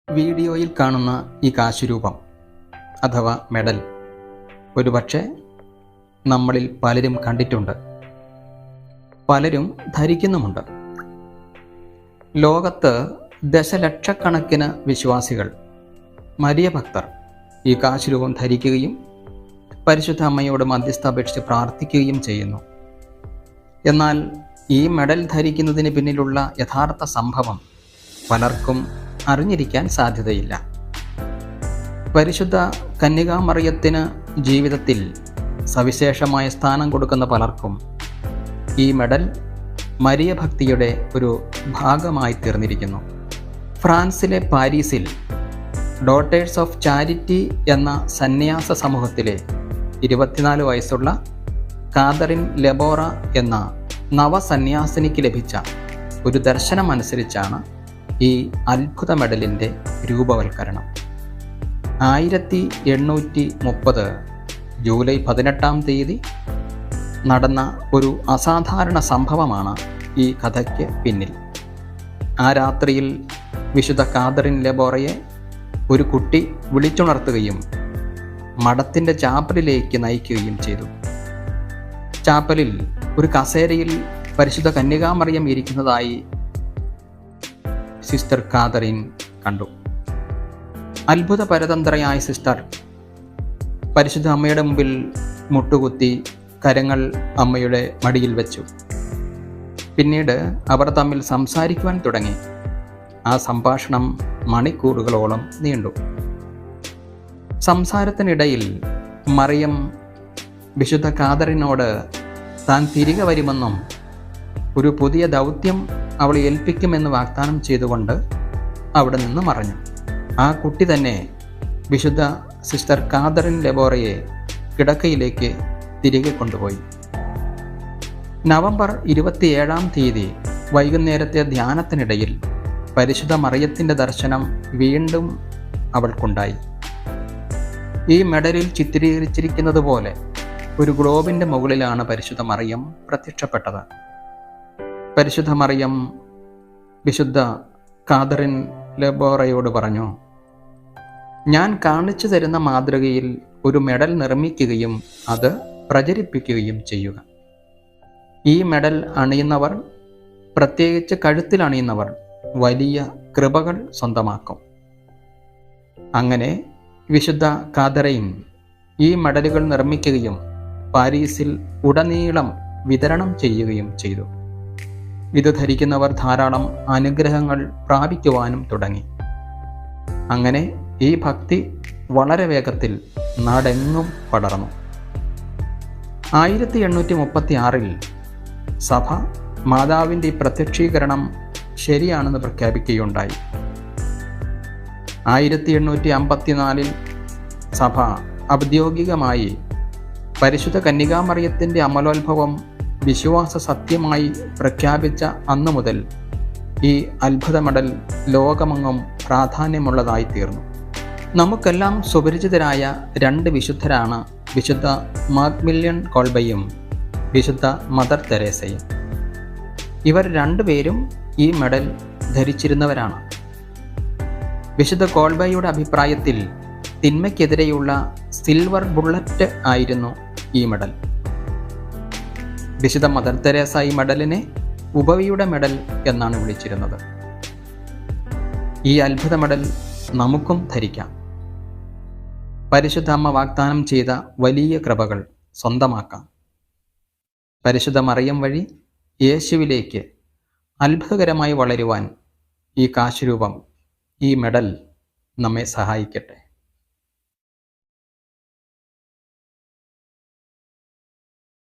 വീഡിയോയിൽ കാണുന്ന ഈ കാശുരൂപം അഥവാ മെഡൽ ഒരുപക്ഷെ നമ്മളിൽ പലരും കണ്ടിട്ടുണ്ട്, പലരും ധരിക്കുന്നുമുണ്ട്. ലോകത്ത് ദശലക്ഷക്കണക്കിന് വിശ്വാസികൾ, മരിയ ഭക്തർ ഈ കാശുരൂപം ധരിക്കുകയും പരിശുദ്ധ അമ്മയോട് മധ്യസ്ഥ അപേക്ഷിച്ച് പ്രാർത്ഥിക്കുകയും ചെയ്യുന്നു. എന്നാൽ ഈ മെഡൽ ധരിക്കുന്നതിന് പിന്നിലുള്ള യഥാർത്ഥ സംഭവം പലർക്കും അറിഞ്ഞിരിക്കാൻ സാധ്യതയില്ല. പരിശുദ്ധ കന്യകാമറിയത്തിന് ജീവിതത്തിൽ സവിശേഷമായ സ്ഥാനം കൊടുക്കുന്ന പലർക്കും ഈ മെഡൽ മരിയ ഭക്തിയുടെ ഒരു ഭാഗമായി തീർന്നിരിക്കുന്നു. ഫ്രാൻസിലെ പാരീസിൽ ഡോട്ടേഴ്സ് ഓഫ് ചാരിറ്റി എന്ന സന്യാസ സമൂഹത്തിലെ 24 വയസ്സുള്ള കാതറിൻ ലെബോറ എന്ന നവസന്യാസിനിക്ക് ലഭിച്ച ഒരു ദർശനമനുസരിച്ചാണ് ഈ അത്ഭുത മെഡലിൻ്റെ രൂപവൽക്കരണം. 1830 ജൂലൈ 18 നടന്ന ഒരു അസാധാരണ സംഭവമാണ് ഈ കഥയ്ക്ക് പിന്നിൽ. ആ രാത്രിയിൽ വിശുദ്ധ കാതറിൻ ലെബോറയെ ഒരു കുട്ടി വിളിച്ചുണർത്തുകയും മഠത്തിൻ്റെ ചാപ്പലിലേക്ക് നയിക്കുകയും ചെയ്തു. ചാപ്പലിൽ ഒരു കസേരയിൽ പരിശുദ്ധ കന്യകാമറിയം ഇരിക്കുന്നതായി സിസ്റ്റർ കാതറിൻ കണ്ടു. അത്ഭുത പരതന്ത്രയായ സിസ്റ്റർ പരിശുദ്ധ അമ്മയുടെ മുമ്പിൽ മുട്ടുകുത്തി കരങ്ങൾ അമ്മയുടെ മടിയിൽ വെച്ചു. പിന്നീട് അവർ തമ്മിൽ സംസാരിക്കുവാൻ തുടങ്ങി. ആ സംഭാഷണം മണിക്കൂറുകളോളം നീണ്ടു. സംസാരത്തിനിടയിൽ മറിയം വിശുദ്ധ കാതറിനോട് താൻ തിരികെ വരുമെന്നും ഒരു പുതിയ ദൗത്യം അവളെ ഏൽപ്പിക്കുമെന്ന് വാഗ്ദാനം ചെയ്തുകൊണ്ട് അവിടെ നിന്ന് മറഞ്ഞു. ആ കുട്ടി തന്നെ വിശുദ്ധ സിസ്റ്റർ കാതറിൻ ലെബോറയെ കിടക്കയിലേക്ക് തിരികെ കൊണ്ടുപോയി. നവംബർ 27 വൈകുന്നേരത്തെ ധ്യാനത്തിനിടയിൽ പരിശുദ്ധ മറിയത്തിൻ്റെ ദർശനം വീണ്ടും അവൾക്കുണ്ടായി. ഈ മെഡലിൽ ചിത്രീകരിച്ചിരിക്കുന്നത് പോലെ ഒരു ഗ്ലോബിൻ്റെ മുകളിലാണ് പരിശുദ്ധ മറിയം പ്രത്യക്ഷപ്പെട്ടത്. പരിശുദ്ധ മറിയം വിശുദ്ധ കാതറിൻ ലെബോറയോട് പറഞ്ഞു, ഞാൻ കാണിച്ചു തരുന്ന മാതൃകയിൽ ഒരു മെഡൽ നിർമ്മിക്കുകയും അത് പ്രചരിപ്പിക്കുകയും ചെയ്യുക. ഈ മെഡൽ അണിയുന്നവർ, പ്രത്യേകിച്ച് കഴുത്തിൽ അണിയുന്നവർ, വലിയ കൃപകൾ സ്വന്തമാക്കും. അങ്ങനെ വിശുദ്ധ കാതറിൻ ഈ മെഡലുകൾ നിർമ്മിക്കുകയും പാരീസിൽ ഉടനീളം വിതരണം ചെയ്യുകയും ചെയ്തു. ഇത് ധരിക്കുന്നവർ ധാരാളം അനുഗ്രഹങ്ങൾ പ്രാപിക്കുവാനും തുടങ്ങി. അങ്ങനെ ഈ ഭക്തി വളരെ വേഗത്തിൽ നാടെങ്ങും പടർന്നു. 1836 സഭ മാതാവിൻ്റെ ഈ പ്രത്യക്ഷീകരണം ശരിയാണെന്ന് പ്രഖ്യാപിക്കുകയുണ്ടായി. 1854 സഭ ഔദ്യോഗികമായി പരിശുദ്ധ കന്യകാമറിയത്തിൻ്റെ അമലോത്ഭവം വിശ്വാസ സത്യമായി പ്രഖ്യാപിച്ച അന്നു മുതൽ ഈ അത്ഭുത മെഡൽ ലോകമെങ്ങും പ്രാധാന്യമുള്ളതായി തീർന്നു. നമുക്കെല്ലാം സുപരിചിതരായ 2 വിശുദ്ധരാണ് വിശുദ്ധ മാക്മില്യൻ കോൾബയും വിശുദ്ധ മദർ തെരേസയും. ഇവർ 2 പേരും ഈ മെഡൽ ധരിച്ചിരുന്നവരാണ്. വിശുദ്ധ കോൾബയുടെ അഭിപ്രായത്തിൽ തിന്മയ്ക്കെതിരെയുള്ള സിൽവർ ബുള്ളറ്റ് ആയിരുന്നു ഈ മെഡൽ. വിശുദ്ധ മദർ തെരേസ ഈ മെഡലിനെ ഉപവിയുടെ മെഡൽ എന്നാണ് വിളിച്ചിരുന്നത്. ഈ അത്ഭുത മെഡൽ നമുക്കും ധരിക്കാം. പരിശുദ്ധ അമ്മ വാഗ്ദാനം ചെയ്ത വലിയ കൃപകൾ സ്വന്തമാക്കാം. പരിശുദ്ധ മറിയം വഴി യേശുവിലേക്ക് അത്ഭുതകരമായി വളരുവാൻ ഈ കാശുരൂപം, ഈ മെഡൽ നമ്മെ സഹായിക്കട്ടെ.